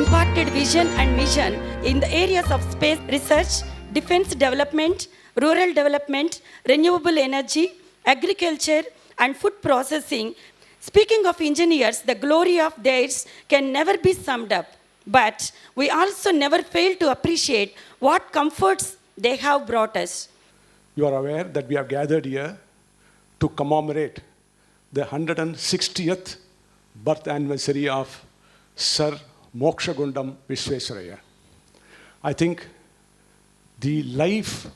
imparted vision and mission in the areas of space research, defense development, rural development, renewable energy, agriculture, and food processing. Speaking of engineers, the glory of theirs can never be summed up. But we also never fail to appreciate what comforts they have brought us. You are aware that we have gathered here to commemorate the 160th birth anniversary of Sir Mokshagundam Visvesvaraya. I think the life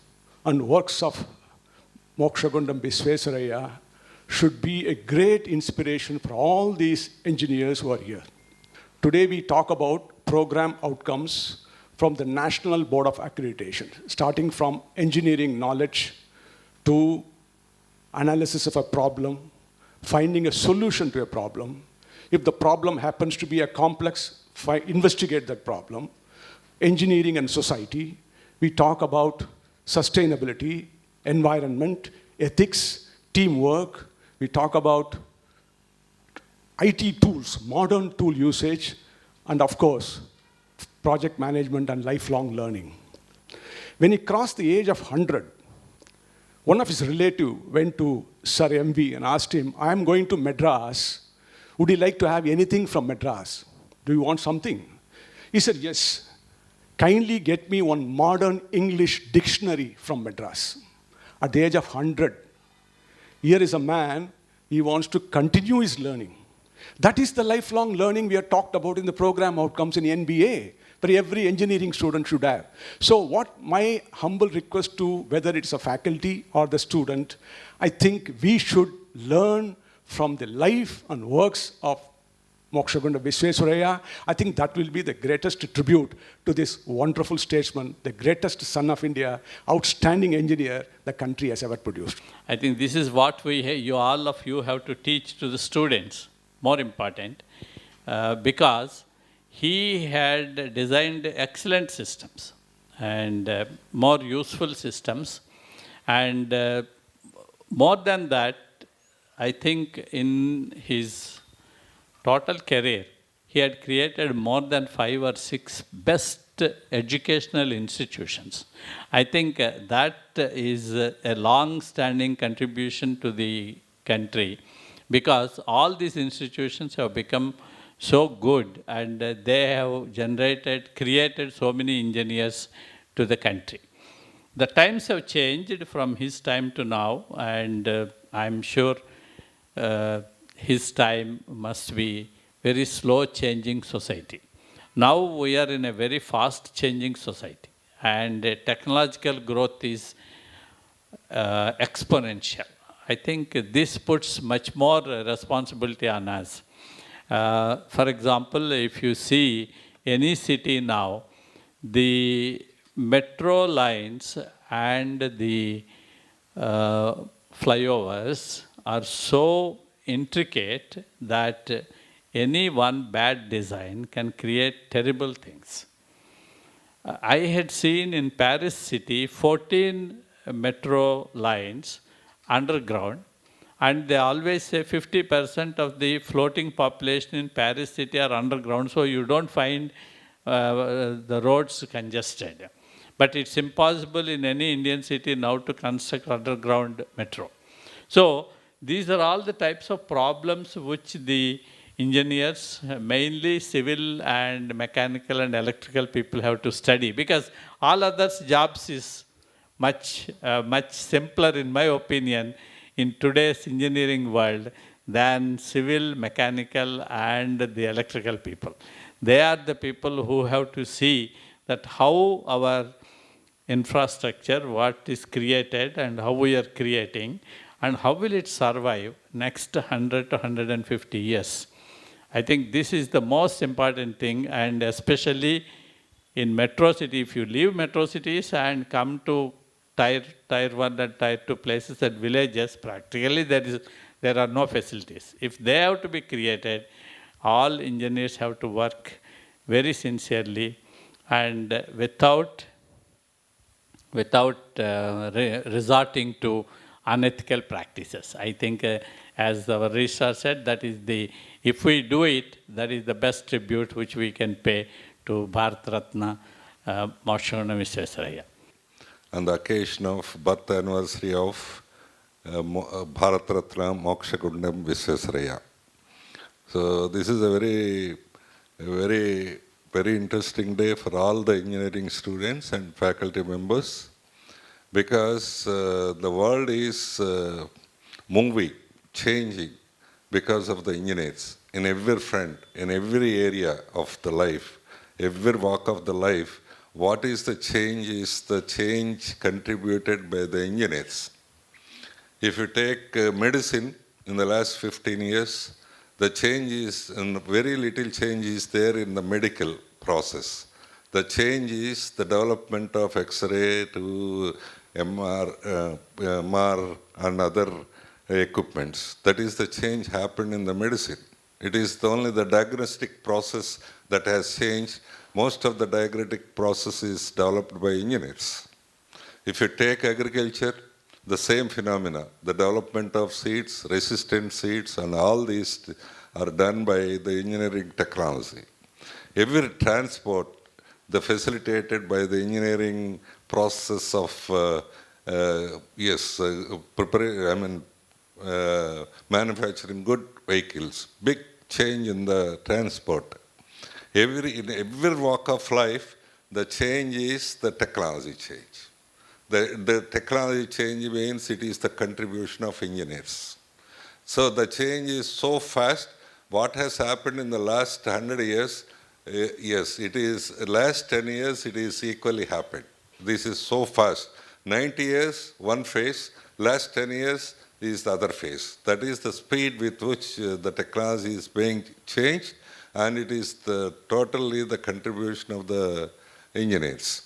and works of Mokshagundam Visvesvaraya should be a great inspiration for all these engineers who are here. Today we talk about program outcomes from the National Board of Accreditation, starting from engineering knowledge to analysis of a problem, finding a solution to a problem. If the problem happens to be a complex, investigate that problem. Engineering and society, we talk about sustainability, environment, ethics, teamwork. We talk about IT tools, modern tool usage, and of course, project management and lifelong learning. When he crossed the age of 100, one of his relatives went to Sir MV and asked him, I am going to Madras. Would you like to have anything from Madras? Do you want something? He said, yes. Kindly get me one modern English dictionary from Madras. At the age of 100, here is a man, he wants to continue his learning. That is the lifelong learning we have talked about in the program outcomes in NBA, that every engineering student should have. So what my humble request to whether it's a faculty or the student, I think we should learn from the life and works of Mokshagundam Visvesvaraya. I think that will be the greatest tribute to this wonderful statesman, the greatest son of India, outstanding engineer the country has ever produced. I think this is what all of you have to teach to the students, more important, because he had designed excellent systems and more useful systems. And more than that, I think in his total career, he had created more than 5 or 6 best educational institutions. I think that is a long-standing contribution to the country, because all these institutions have become so good and they have created so many engineers to the country. The times have changed from his time to now, and I'm sure his time must be very slow changing society. Now we are in a very fast changing society, and technological growth is exponential. I think this puts much more responsibility on us. For example, if you see any city now, the metro lines and the flyovers are so intricate that any one bad design can create terrible things. I had seen in Paris city 14 metro lines underground, and they always say 50% of the floating population in Paris city are underground, so you don't find the roads congested. But it's impossible in any Indian city now to construct underground metro. So these are all the types of problems which the engineers, mainly civil and mechanical and electrical people, have to study, because all others jobs is much simpler, in my opinion, in today's engineering world than civil, mechanical and the electrical people. They are the people who have to see that how our infrastructure, what is created and how we are creating, and how will it survive next 100 to 150 years. I think this is the most important thing, and especially in metro city, if you leave metro cities and come to tier 1 and tier 2 places and villages, practically there are no facilities. If they have to be created, all engineers have to work very sincerely and without resorting to unethical practices. I think, as our registrar said, that is if we do it, that is the best tribute which we can pay to Bharat Ratna Mokshaguna Visvesvaraya. On the occasion of birth anniversary of Bharat Ratna Mokshagundam Visvesvaraya. So this is a very interesting day for all the engineering students and faculty members, because the world is moving, changing because of the engineers in every front, in every area of the life, every walk of the life. What is the change? Is the change contributed by the engineers. If you take medicine in the last 15 years, the change is, and very little change is there in the medical process. The change is the development of X-ray to MR and other equipments. That is the change happened in the medicine. It is only the diagnostic process that has changed. Most of the diagnostic process is developed by engineers. If you take agriculture, the same phenomena, the development of seeds, resistant seeds, and all these are done by the engineering technology. Every transport, the facilitated by the engineering process of manufacturing good vehicles, big change in the transport. In every walk of life, the change is the technology change. The technology change means it is the contribution of engineers. So the change is so fast. What has happened in the last 100 years, yes, it is last 10 years, it is equally happened. This is so fast. 90 years, one phase. Last 10 years is the other phase. That is the speed with which the technology is being changed, and it is totally the contribution of the engineers.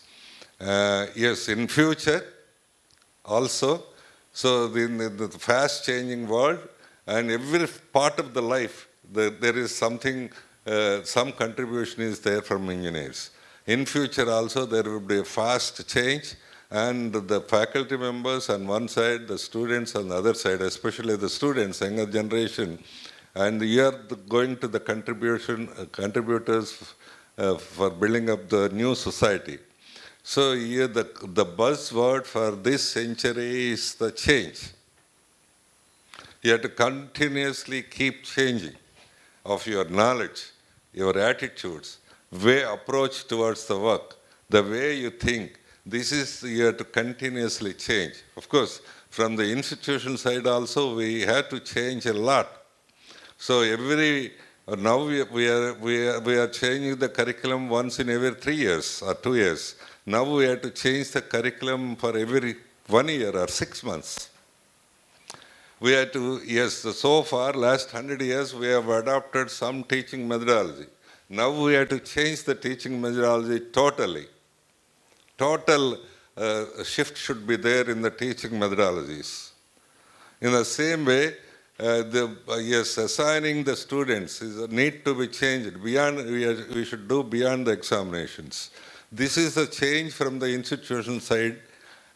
Yes, in future also, so in the fast changing world, and every part of the life, there is something, some contribution is there from engineers. In future also, there will be a fast change, and the faculty members on one side, the students on the other side, especially the students, younger generation, and you are going to the contributors for building up the new society. So here the buzzword for this century is the change. You have to continuously keep changing of your knowledge, your attitudes, approach towards the work, the way you think. This is, you have to continuously change. Of course, from the institution side also, we have to change a lot. So now we are changing the curriculum once in every 3 years or 2 years. Now we have to change the curriculum for every 1 year or 6 months. We have to, yes, so far, last 100 years, we have adopted some teaching methodology. Now we have to change the teaching methodology totally. Total shift should be there in the teaching methodologies. In the same way, assigning the students is need to be changed. We should do beyond the examinations. This is a change from the institution side,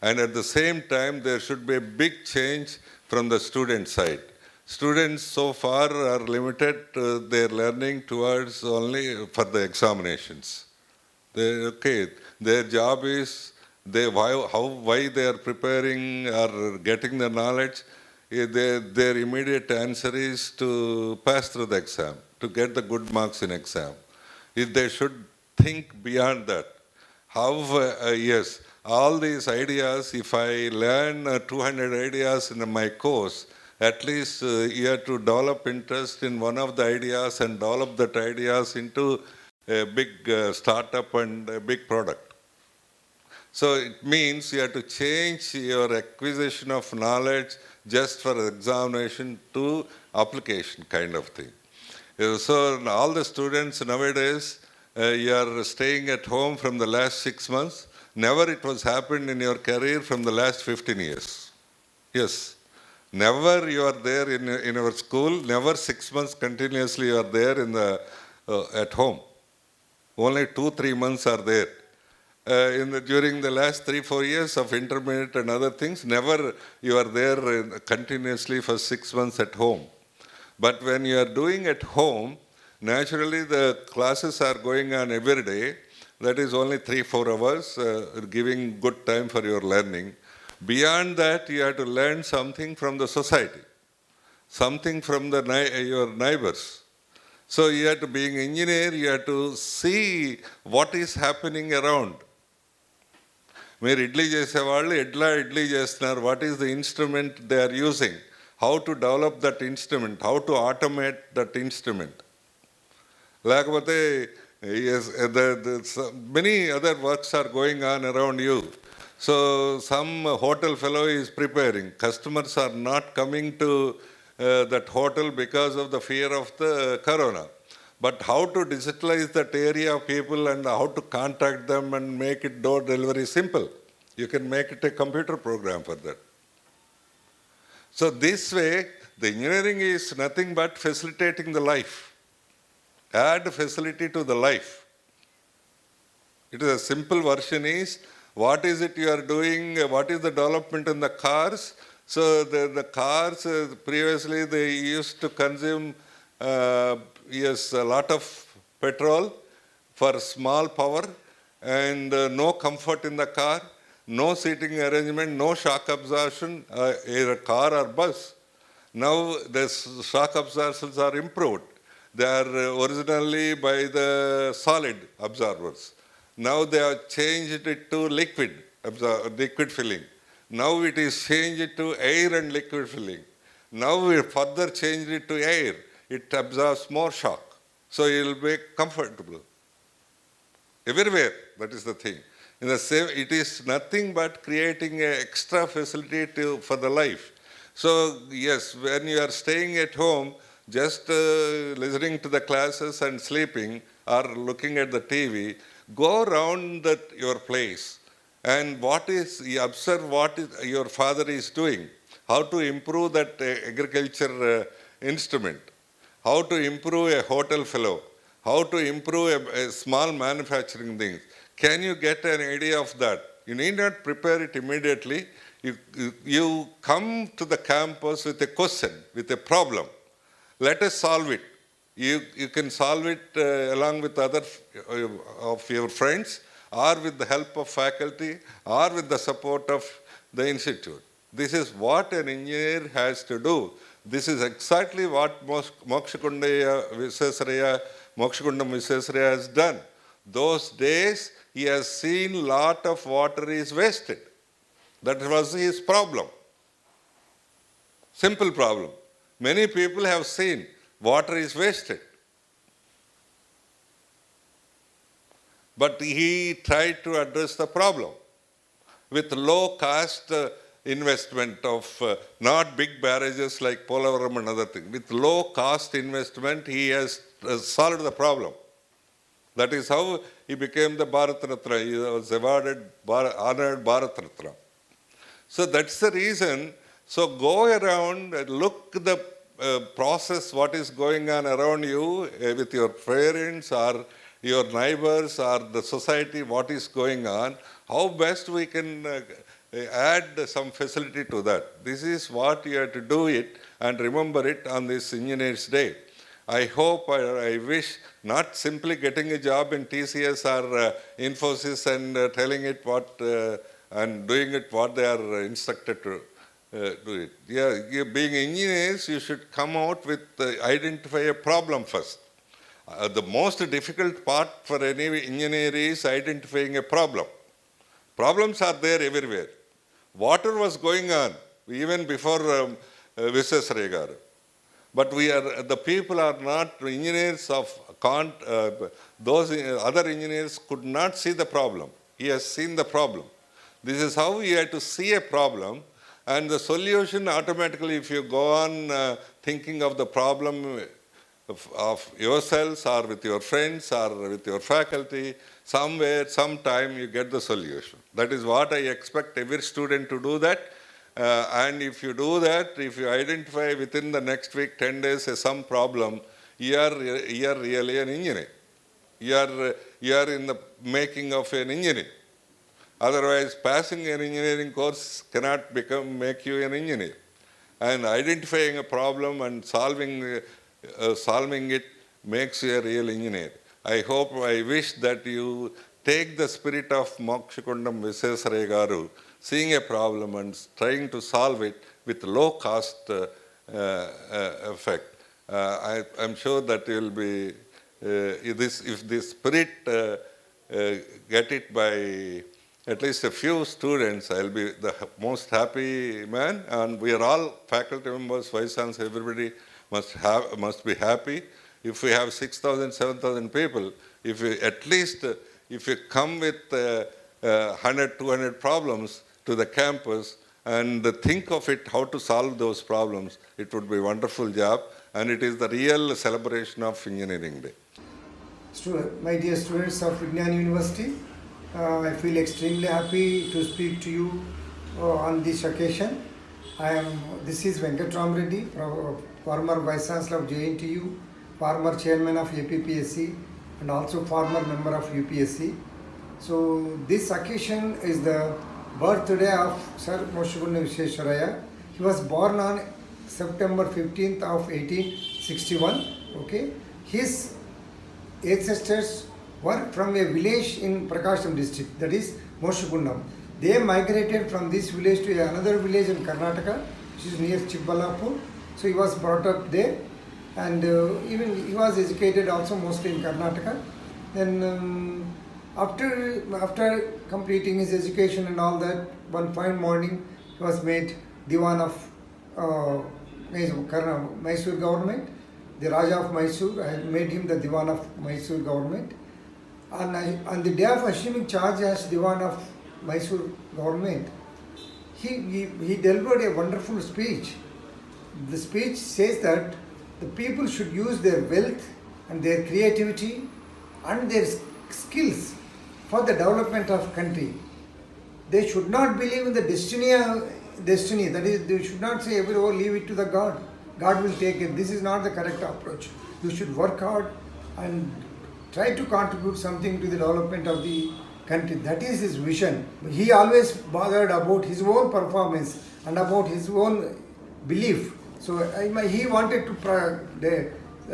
and at the same time, there should be a big change from the student side. Students so far are limited to their learning towards only for the examinations. Their job is why they are preparing or getting the knowledge. Their immediate answer is to pass through the exam, to get the good marks in exam. If they should think beyond that. Yes, all these ideas, if I learn 200 ideas in my course, at least you have to develop interest in one of the ideas and develop that ideas into a big startup and a big product. So it means you have to change your acquisition of knowledge just for examination to application kind of thing. So all the students nowadays, you are staying at home from the last 6 months. Never it was happened in your career from the last 15 years. Yes. Never you are there in your school, never 6 months continuously you are there at home. Only 2-3 months are there. During the last 3-4 years of intermediate and other things, never you are there continuously for 6 months at home. But when you are doing at home, Naturally, the classes are going on every day. That is only 3-4 hours, giving good time for your learning. Beyond that, you have to learn something from the society, something from your neighbors. So you have to, being an engineer, you have to see what is happening around. మీరు ఇడ్లీ చేసేవాళ్ళు ఎట్లా ఇడ్లీ చేస్తున్నారు, what is the instrument they are using, how to develop that instrument, how to automate that instrument. లేకపోతే many other works are going on around you. So some hotel fellow is preparing, customers are not coming to that hotel because of the fear of the corona. But how to digitalize that area of people and how to contact them and make it door delivery simple. You can make it a computer program for that. So this way, the engineering is nothing but facilitating the life. Add facility to the life. It is a simple version is, what is it you are doing, what is the development in the cars. So the cars, previously they used to consume a lot of petrol for small power and no comfort in the car, no seating arrangement, no shock absorption, either car or bus. Now the shock absorptions are improved. They are originally by the solid absorbers. Now they have changed it to liquid filling. Now it is changed to air and liquid filling. Now we further changed it to air. It absorbs more shock. So it will be comfortable. Everywhere, that is the thing. In the same, it is nothing but creating an extra facility for the life. So yes, when you are staying at home, just listening to the classes and sleeping or looking at the TV, go around your place. And you observe what your father is doing, how to improve that agriculture instrument, how to improve a hotel fellow, how to improve a small manufacturing things. Can you get an idea of that? You need not prepare it immediately. You come to the campus with a question, with a problem. Let us solve it. You can solve it along with other of your friends, or with the help of faculty, or with the support of the institute. This is what an engineer has to do. This is exactly what Mokshagundam Visvesvaraya has done. Those days, he has seen lot of water is wasted. That was his problem. Simple problem. Many people have seen water is wasted. But he tried to address the problem with low cost investment of not big barrages like Polavaram and other things. With low cost investment, he has solved the problem. That is how he became the Bharat Ratna. He was awarded, honored Bharat Ratna. So that's the reason. So go around and look the process, what is going on around you with your parents or your neighbors or the society, what is going on, how best we can add some facility to that. This is what you have to do it and remember it on this Engineers Day. I hope, I wish, not simply getting a job in TCS or Infosys and telling it what and doing it what they are instructed to do it. Yeah, being engineers, you should come out with, identify a problem first. The most difficult part for any engineer is identifying a problem. Problems are there everywhere. Water was going on even before Visvesvaraya garu. But the people are not engineers those other engineers could not see the problem. He has seen the problem. This is how you have to see a problem, and the solution automatically, if you go on thinking of the problem of yourselves or with your friends or with your faculty, somewhere, sometime you get the solution. That is what I expect every student to do that. And if you do that, if you identify within the next week, 10 days, some problem, you are really an engineer. You are in the making of an engineer. Otherwise, passing an engineering course cannot make you an engineer. And identifying a problem and solving it makes you a real engineer. I wish that you take the spirit of Mokshakundam Visvesvaraya Garu, seeing a problem and trying to solve it with low cost effect. I'm sure that you will be, if this spirit get it by at least a few students, I'll be the most happy man. And we are all faculty members, vice chancellor, everybody must be happy. If we have 6,000, 7,000 people, if you at least if you come with 100, 200 problems to the campus and think of it, how to solve those problems, it would be a wonderful job. And it is the real celebration of Engineering Day. My dear students of Vignan University, I feel extremely happy to speak to you on this occasion. This is Venkatraman Reddy, former Vice Chancellor of JNTU, former Chairman of APPSC, and also former member of UPSC. So this occasion is the birthday of Sir Mokshagunda Visvesvaraya. He was born on September 15th of 1861. Okay, his ancestors were from a village in Prakasam district, that is Mokshagundam. They migrated from this village to another village in Karnataka, which is near Chikballapur. So he was brought up there, and even he was educated also mostly in Karnataka. Then after completing his education and all that, one fine morning he was made Diwan of Mysore government. The Raja of Mysore had made him the Diwan of Mysore government. And on the day of assuming charge as Diwan of Mysore government, he delivered a wonderful speech. The speech says that the people should use their wealth and their creativity and their skills for the development of country. They should not believe in the destiny. That is, they should not say, leave it to the God. God will take it. This is not the correct approach. You should work hard and try to contribute something to the development of the country. That is his vision. He always bothered about his own performance and about his own belief. So he wanted to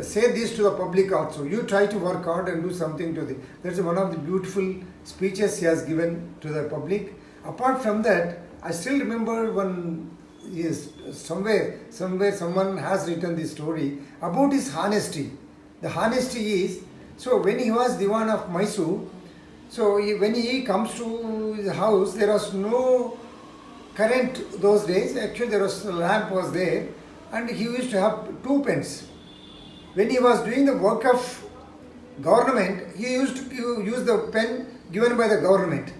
say this to the public also. You try to work hard and do something to the. That's one of the beautiful speeches he has given to the public. Apart from that, I still remember somewhere someone has written this story about his honesty. The honesty is, so when he was Diwan of Mysore, so when he comes to his house, there was no current those days. Actually, there was a lamp was there, and he used to have 2 pens. When he was doing the work of government, he used to use the pen given by the government.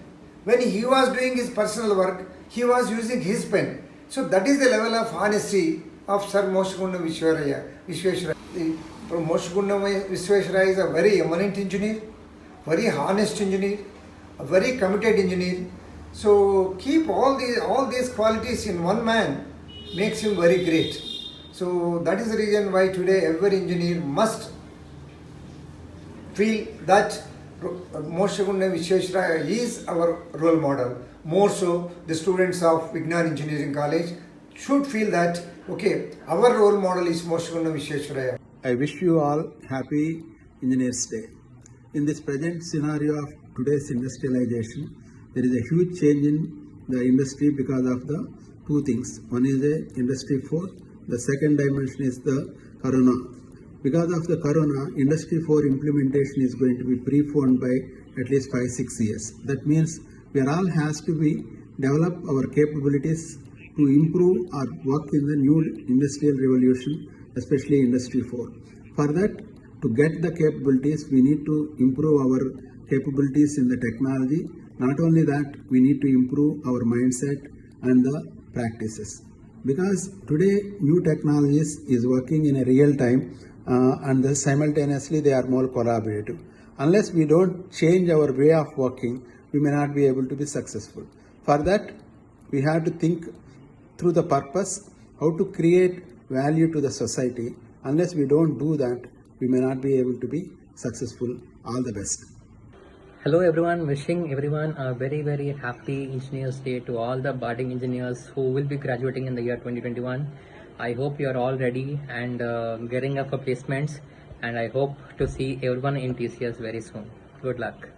When he was doing his personal work, he was using his pen. So that is the level of honesty of Sir Mokshagunda Visvesvaraya. Mokshagunda Visvesvaraya is a very eminent engineer, very honest engineer, a very committed engineer. So keep all these qualities in one man makes him very great. So that is the reason why today every engineer must feel that Mokshagunda Visvesvaraya is our role model. More so, the students of Vignan Engineering College should feel that, okay, our role model is Mokshagunda Visvesvaraya. I wish you all happy Engineers Day. In this present scenario of today's industrialization, there is a huge change in the industry because of the 2 things. One is the Industry 4, the second dimension is the Corona. Because of the Corona, Industry 4 implementation is going to be preponed by at least 5-6 years. That means we all has to develop our capabilities to improve our work in the new industrial revolution, especially Industry 4. For that, to get the capabilities, we need to improve our capabilities in the technology. Not only that, we need to improve our mindset and the practices. Because today, new technologies is working in a real time and simultaneously they are more collaborative. Unless we don't change our way of working, we may not be able to be successful. For that, we have to think through the purpose, how to create value to the society. Unless we don't do that, we may not be able to be successful. All the best. Hello everyone, wishing everyone a very very happy Engineers Day to all the budding engineers who will be graduating in the year 2021. I hope you are all ready and gearing up for placements, and I hope to see everyone in TCS very soon. Good luck.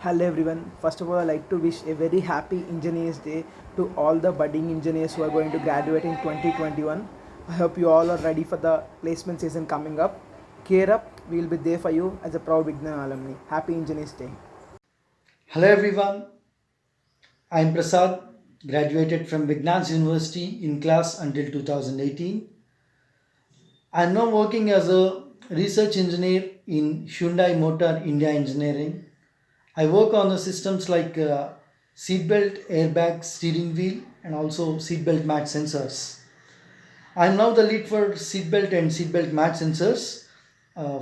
Hello everyone. First of all, I'd like to wish a very happy Engineers Day to all the budding engineers who are going to graduate in 2021. I hope you all are ready for the placement season coming up. Gear up, we will be there for you as a proud Vignan alumni. Happy Engineers Day. Hello everyone, I am Prasad, graduated from Vignans University in class until 2018. I am now working as a research engineer in Hyundai Motor India Engineering. I work on the systems like seatbelt, airbag, steering wheel and also seatbelt match sensors. I am now the lead for seatbelt and seatbelt match sensors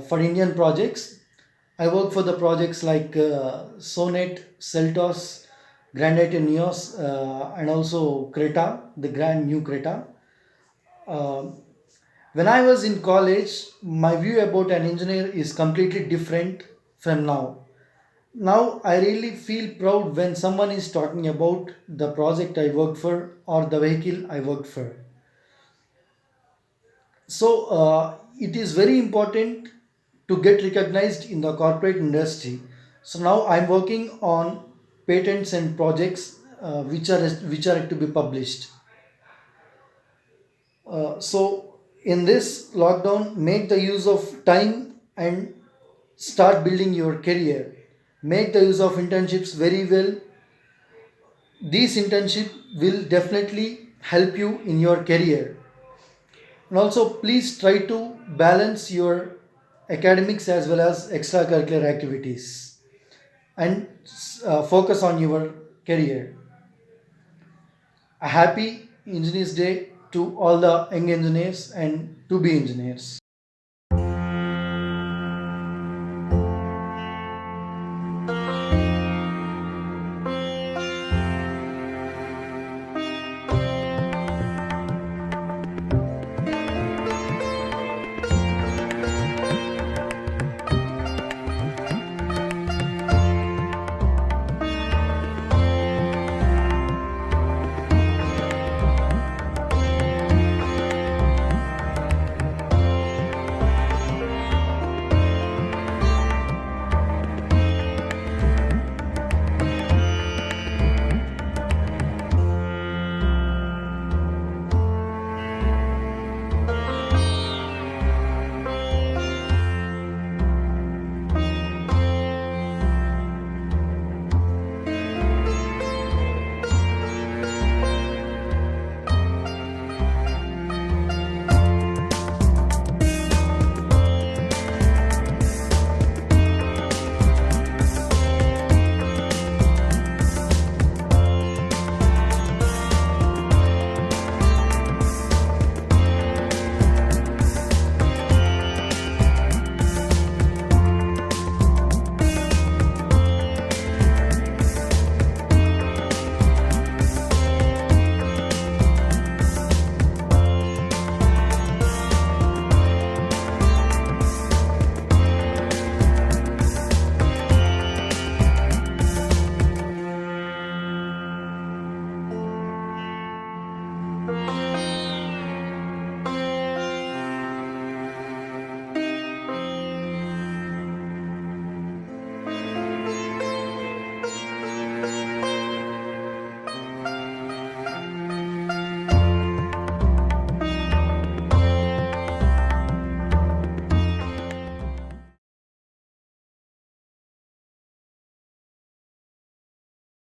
for Indian projects. I work for the projects like Sonet, Seltos, Grandite and Neos, and also Creta, the grand new Creta. When I was in college, my view about an engineer is completely different from now. Now I really feel proud when someone is talking about the project I worked for or the vehicle I worked for. So it is very important to get recognized in the corporate industry. So now I'm working on patents and projects which are to be published. So in this lockdown, make the use of time and start building your career. Make the use of internships very well. These internships will definitely help you in your career. And also, please try to balance your academics as well as extracurricular activities and focus on your career. A happy Engineers Day to all the young engineers and to be engineers.